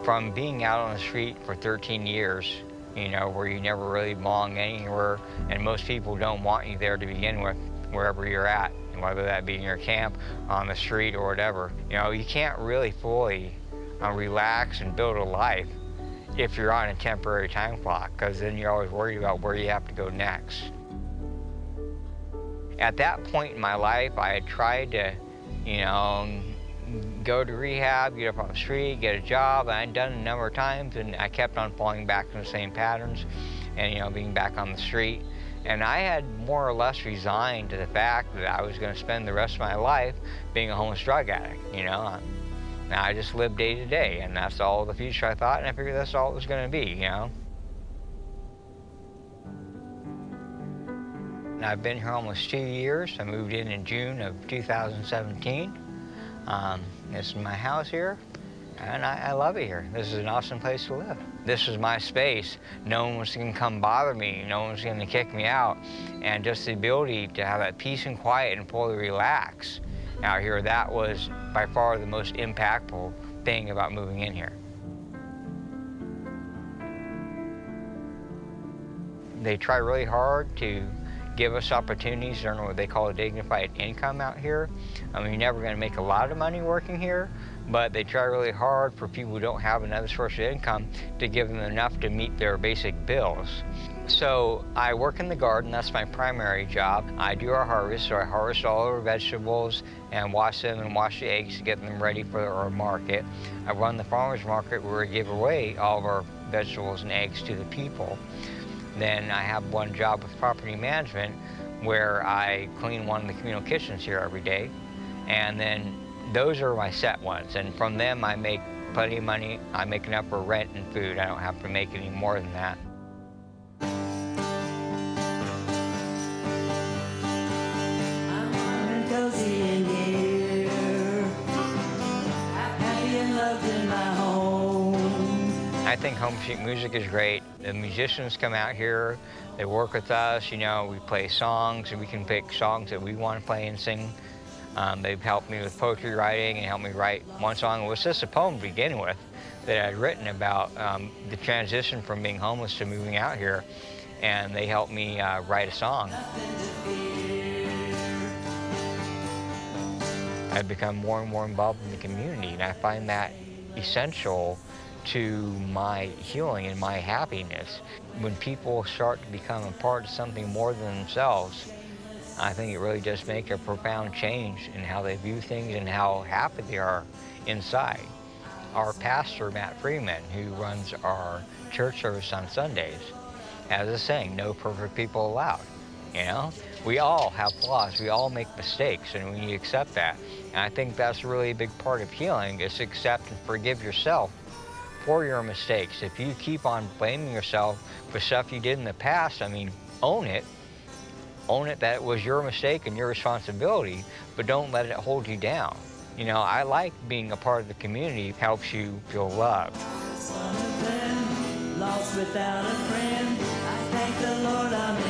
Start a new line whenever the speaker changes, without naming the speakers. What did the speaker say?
From being out on the street for 13 years, where you never really belong anywhere, and most people don't want you there to begin with, wherever you're at, and whether that be in your camp, on the street, or whatever. You can't really fully relax and build a life if you're on a temporary time clock, because then you're always worried about where you have to go next. At that point in my life, I had tried to, go to rehab, get up on the street, get a job. I'd done it a number of times, and I kept on falling back in the same patterns and, being back on the street. And I had more or less resigned to the fact that I was going to spend the rest of my life being a homeless drug addict, Now I just lived day to day, and that's all the future I thought, and I figured that's all it was going to be, And I've been here almost 2 years. I moved in June of 2017. This is my house here, and I love it here. This is an awesome place to live. This is my space. No one's gonna come bother me. No one's gonna kick me out. And just the ability to have that peace and quiet and fully relax out here, that was by far the most impactful thing about moving in here. They try really hard to give us opportunities to earn what they call a dignified income out here. You're never going to make a lot of money working here, but they try really hard for people who don't have another source of income to give them enough to meet their basic bills. So I work in the garden. That's my primary job. I do our harvest, so I harvest all our vegetables and wash them and wash the eggs to get them ready for our market. I run the farmer's market where we give away all of our vegetables and eggs to the people. Then I have one job with property management where I clean one of the communal kitchens here every day. And then those are my set ones. And from them, I make plenty of money. I make enough for rent and food. I don't have to make any more than that.
I'm warm and cozy in here, happy and loved in my home.
I think home music is great. The musicians come out here, they work with us, we play songs, and we can pick songs that we want to play and sing. They've helped me with poetry writing and helped me write one song. It was just a poem to begin with that I'd written about the transition from being homeless to moving out here, and they helped me write a song. I've become more and more involved in the community, and I find that essential to my healing and my happiness. When people start to become a part of something more than themselves, I think it really does make a profound change in how they view things and how happy they are inside. Our pastor, Matt Freeman, who runs our church service on Sundays, has a saying, no perfect people allowed. We all have flaws, we all make mistakes, and we need to accept that. And I think that's really a big part of healing, is to accept and forgive yourself for your mistakes. If you keep on blaming yourself for stuff you did in the past, own it. Own it that it was your mistake and your responsibility, but don't let it hold you down. I like being a part of the community. It helps you feel loved.
Lost without a friend, I thank the Lord I'm